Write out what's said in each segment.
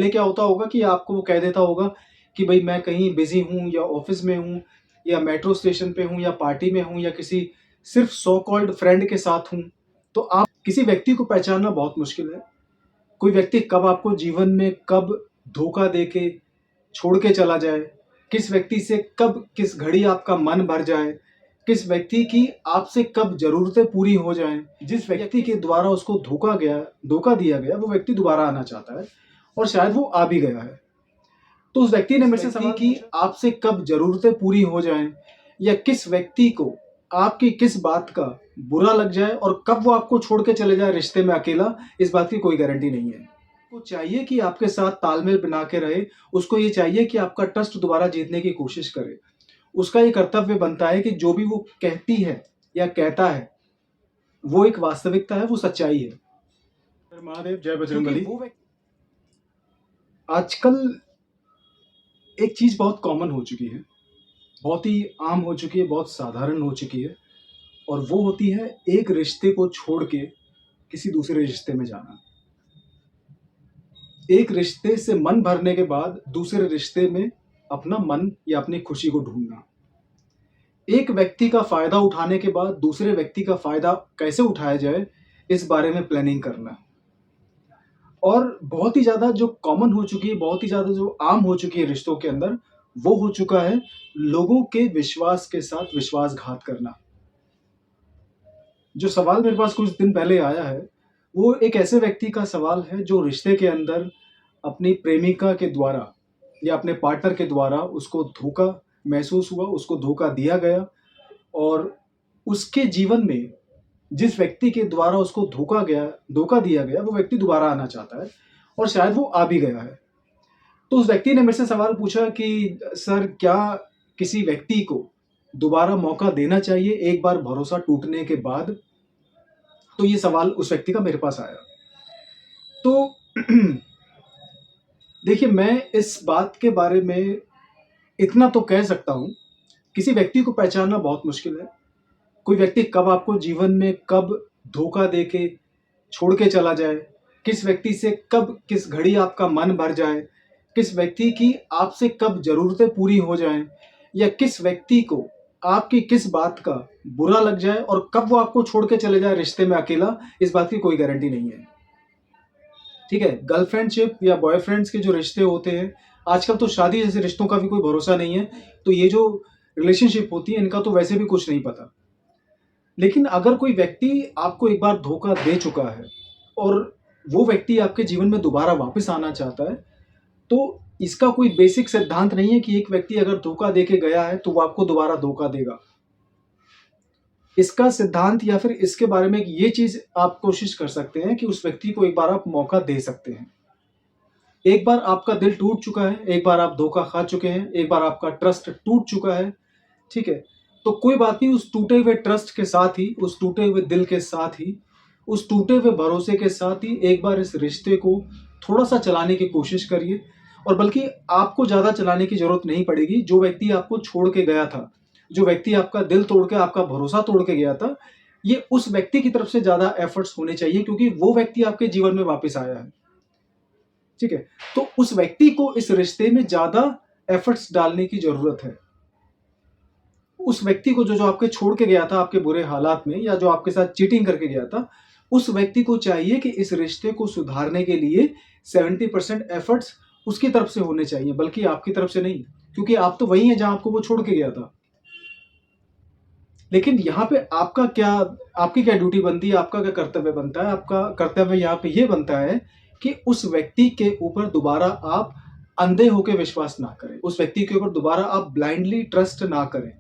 पहले क्या होता होगा कि आपको वो कह देता होगा कि भाई मैं कहीं बिजी हूँ या ऑफिस में हूँ या मेट्रो स्टेशन पे हूँ या पार्टी में हूँ या किसी सिर्फ सो कॉल्ड फ्रेंड के साथ हूँ। तो आप किसी व्यक्ति को पहचानना बहुत मुश्किल है। कोई व्यक्ति कब आपको जीवन में कब धोखा दे के छोड़ के चला जाए, किस व्यक्ति से कब किस घड़ी आपका मन भर जाए, किस व्यक्ति की आपसे कब ज़रूरतें पूरी हो जाएँ, जिस व्यक्ति के द्वारा उसको धोखा दिया गया, वो व्यक्ति दोबारा आना चाहता है और शायद वो आ भी गया है। तो उस व्यक्ति ने मेरे से सवाल की आपसे कब ज़रूरतें पूरी हो जाएँ या किस व्यक्ति को आपकी किस बात का बुरा लग जाए और कब वो आपको छोड़ के चले जाए रिश्ते में अकेला, इस बात की कोई गारंटी नहीं है। उसको चाहिए कि आपके साथ तालमेल बना के रहे, उसको ये चाहिए कि आपका ट्रस्ट दोबारा जीतने की कोशिश करे। उसका ये कर्तव्य बनता है कि जो भी वो कहती है या कहता है, वो एक वास्तविकता है, वो सच्चाई है। महादेव, जय बजरंगबली। आजकल एक चीज़ बहुत कॉमन हो चुकी है, बहुत ही आम हो चुकी है, बहुत साधारण हो चुकी है और वो होती है एक रिश्ते को छोड़ के किसी दूसरे रिश्ते में जाना। एक रिश्ते से मन भरने के बाद दूसरे रिश्ते में अपना मन या अपनी खुशी को ढूँढना। एक व्यक्ति का फ़ायदा उठाने के बाद दूसरे व्यक्ति का फ़ायदा कैसे उठाया जाए, इस बारे में प्लानिंग करना। और बहुत ही ज़्यादा जो कॉमन हो चुकी है, बहुत ही ज़्यादा जो आम हो चुकी है रिश्तों के अंदर, वो हो चुका है लोगों के विश्वास के साथ विश्वासघात करना। जो सवाल मेरे पास कुछ दिन पहले आया है, वो एक ऐसे व्यक्ति का सवाल है जो रिश्ते के अंदर अपनी प्रेमिका के द्वारा या अपने पार्टनर के द्वारा उसको धोखा महसूस हुआ, उसको धोखा दिया गया और उसके जीवन में जिस व्यक्ति के द्वारा उसको धोखा दिया गया, वो व्यक्ति दोबारा आना चाहता है और शायद वो आ भी गया है। तो उस व्यक्ति ने मेरे से सवाल पूछा कि सर, क्या किसी व्यक्ति को दोबारा मौका देना चाहिए एक बार भरोसा टूटने के बाद? तो ये सवाल उस व्यक्ति का मेरे पास आया। तो देखिए, मैं इस बात के बारे में इतना तो कह सकता हूँ, किसी व्यक्ति को पहचानना बहुत मुश्किल है। कोई व्यक्ति कब आपको जीवन में कब धोखा दे के छोड़ के चला जाए, किस व्यक्ति से कब किस घड़ी आपका मन भर जाए, किस व्यक्ति की आपसे कब ज़रूरतें पूरी हो जाएँ या किस व्यक्ति को आपकी किस बात का बुरा लग जाए और कब वो आपको छोड़ के चले जाए रिश्ते में अकेला, इस बात की कोई गारंटी नहीं है। ठीक है, गर्लफ्रेंडशिप या बॉयफ्रेंड्स के जो रिश्ते होते हैं, आजकल तो शादी जैसे रिश्तों का भी कोई भरोसा नहीं है, तो ये जो रिलेशनशिप होती है, इनका तो वैसे भी कुछ नहीं पता। लेकिन अगर कोई व्यक्ति आपको एक बार धोखा दे चुका है और वो व्यक्ति आपके जीवन में दोबारा वापस आना चाहता है, तो इसका कोई बेसिक सिद्धांत नहीं है कि एक व्यक्ति अगर धोखा दे के गया है, तो वो आपको दोबारा धोखा देगा। इसका सिद्धांत या फिर इसके बारे में ये चीज़ आप कोशिश कर सकते हैं कि उस व्यक्ति को एक बार आप मौका दे सकते हैं। एक बार आपका दिल टूट चुका है, एक बार आप धोखा खा चुके हैं, एक बार आपका ट्रस्ट टूट चुका है, ठीक है? तो कोई बात नहीं, उस टूटे हुए ट्रस्ट के साथ ही, उस टूटे हुए दिल के साथ ही, उस टूटे हुए भरोसे के साथ ही एक बार इस रिश्ते को थोड़ा-सा चलाने की कोशिश करिए और बल्कि आपको ज़्यादा चलाने की ज़रूरत नहीं पड़ेगी। जो व्यक्ति आपको छोड़ के गया था, जो व्यक्ति आपका दिल तोड़ के, आपका भरोसा तोड़ के गया था, ये उस व्यक्ति की तरफ से ज़्यादा एफर्ट्स होने चाहिए क्योंकि वो व्यक्ति आपके जीवन में वापस आया है। ठीक है? तो उस व्यक्ति को इस रिश्ते में ज़्यादा एफर्ट्स डालने की ज़रूरत है। उस व्यक्ति को जो आपके छोड़ के गया था आपके बुरे हालात में या जो आपके साथ चीटिंग करके गया था, उस व्यक्ति को चाहिए कि इस रिश्ते को सुधारने के लिए 70% एफर्ट्स उसकी तरफ से होने चाहिए, बल्कि आपकी तरफ से नहीं, क्योंकि आप तो वही हैं जहाँ आपको वो छोड़ के गया था। लेकिन यहाँ पे आपकी क्या ड्यूटी बनती है, आपका क्या कर्तव्य बनता है? आपका कर्तव्य यहाँ पे ये बनता है कि उस व्यक्ति के ऊपर दोबारा आप अंधे होके विश्वास ना करें। उस व्यक्ति के ऊपर दोबारा आप ब्लाइंडली ट्रस्ट ना करें।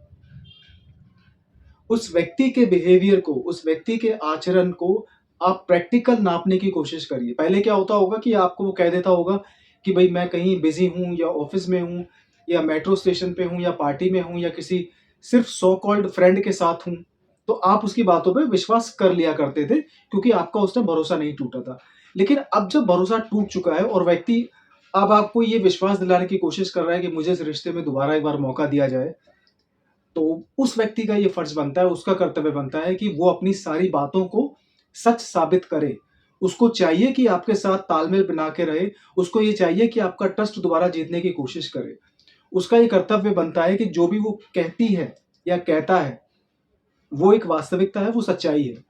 उस व्यक्ति के बिहेवियर को, उस व्यक्ति के आचरण को आप प्रैक्टिकल नापने की कोशिश करिए। पहले क्या होता होगा कि आपको वो कह देता होगा कि भई मैं कहीं बिज़ी हूँ या ऑफ़िस में हूँ या मेट्रो स्टेशन पे हूँ या पार्टी में हूँ या किसी सिर्फ़ सो कॉल्ड फ्रेंड के साथ हूँ। तो आप उसकी बातों पे विश्वास कर लिया करते थे क्योंकि आपका उस टाइम भरोसा नहीं टूटा था। लेकिन अब जब भरोसा टूट चुका है और व्यक्ति अब आपको ये विश्वास दिलाने की कोशिश कर रहा है कि मुझे इस रिश्ते में दोबारा एक बार मौका दिया जाए, तो उस व्यक्ति का ये फर्ज बनता है, उसका कर्तव्य बनता है कि वो अपनी सारी बातों को सच साबित करे उसको चाहिए कि आपके साथ तालमेल बना के रहे, उसको ये चाहिए कि आपका ट्रस्ट दोबारा जीतने की कोशिश करे। उसका ये कर्तव्य बनता है कि जो भी वो कहती है या कहता है, वो एक वास्तविकता है, वो सच्चाई है।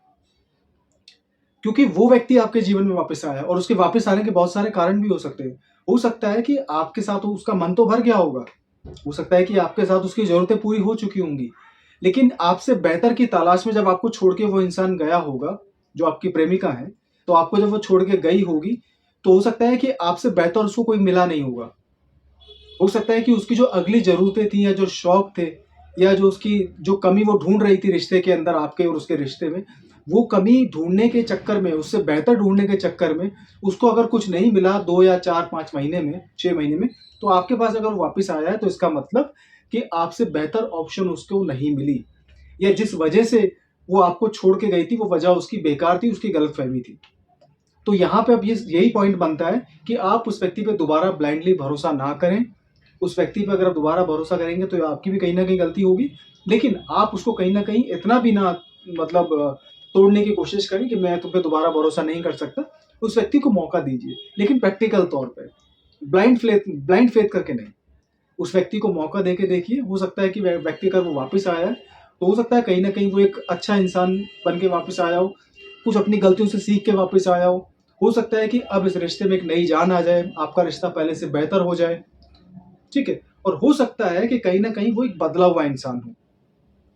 क्योंकि वो व्यक्ति आपके जीवन में वापस आया और उसके वापस आने के बहुत सारे कारण भी हो सकते हैं। हो सकता है कि आपके साथ उसका मन तो भर गया होगा, हो सकता है कि आपके साथ उसकी ज़रूरतें पूरी हो चुकी होंगी, लेकिन आपसे बेहतर की तलाश में जब आपको छोड़ के वो इंसान गया होगा, जो आपकी प्रेमिका है, तो आपको जब वो छोड़ के गई होगी, तो हो सकता है कि आपसे बेहतर उसको कोई मिला नहीं होगा। हो सकता है कि उसकी जो अगली ज़रूरतें थी या जो शौक थे या जो उसकी जो कमी वो ढूँढ रही थी रिश्ते के अंदर आपके और उसके रिश्ते में, वो कमी ढूँढने के चक्कर में, उससे बेहतर ढूँढने के चक्कर में, उसको अगर कुछ नहीं मिला 2 या 4-5 महीने में, 6 महीने में, तो आपके पास अगर वो वापस आया है तो इसका मतलब कि आपसे बेहतर ऑप्शन उसको नहीं मिली या जिस वजह से वो आपको छोड़ के गई थी, वो वजह उसकी बेकार थी, उसकी गलतफ़हमी थी। तो यहाँ पे अब ये यही पॉइंट बनता है कि आप उस व्यक्ति पे दोबारा ब्लाइंडली भरोसा ना करें। उस व्यक्ति पे अगर आप दोबारा भरोसा करेंगे तो आपकी भी कहीं न कहीं गलती होगी। लेकिन आप उसको कहीं न कहीं इतना भी ना मतलब तोड़ने की कोशिश करें कि मैं तुम पे दोबारा भरोसा नहीं कर सकता। उस व्यक्ति को मौका दीजिए, लेकिन प्रैक्टिकल तौर पे। ब्लाइंड फेथ करके नहीं। उस व्यक्ति को मौका देके देखिए, हो सकता है कि व्यक्ति अगर वो वापस आया है, तो हो सकता है कहीं न कहीं वो एक अच्छा इंसान बन के वापस आया हो, कुछ अपनी गलतियों से सीख के वापस आया हो। हो सकता है कि अब इस रिश्ते में एक नई जान आ जाए, आपका रिश्ता पहले से बेहतर हो जाए, ठीक है? और हो सकता है कि कहीं न कहीं वो एक बदला हुआ इंसान हो।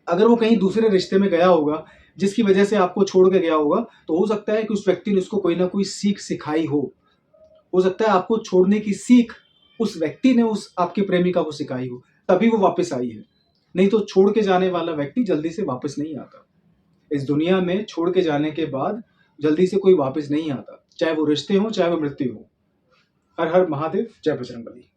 अगर वो कहीं दूसरे रिश्ते में गया होगा, जिसकी वजह से आपको छोड़ के गया होगा, तो हो सकता है कि उस व्यक्ति ने उसको कोई न कोई सीख सिखाई हो। हो सकता है आपको छोड़ने की सीख उस व्यक्ति ने उस आपकी प्रेमिका को सिखाई हो, तभी वो वापस आई है। नहीं तो छोड़ के जाने वाला व्यक्ति जल्दी से वापस नहीं आता। इस दुनिया में छोड़ के जाने के बाद जल्दी से कोई वापस नहीं आता, चाहे वो रिश्ते हों, चाहे वो मृत्यु हो। हर हर महादेव, जय बजरंगबली।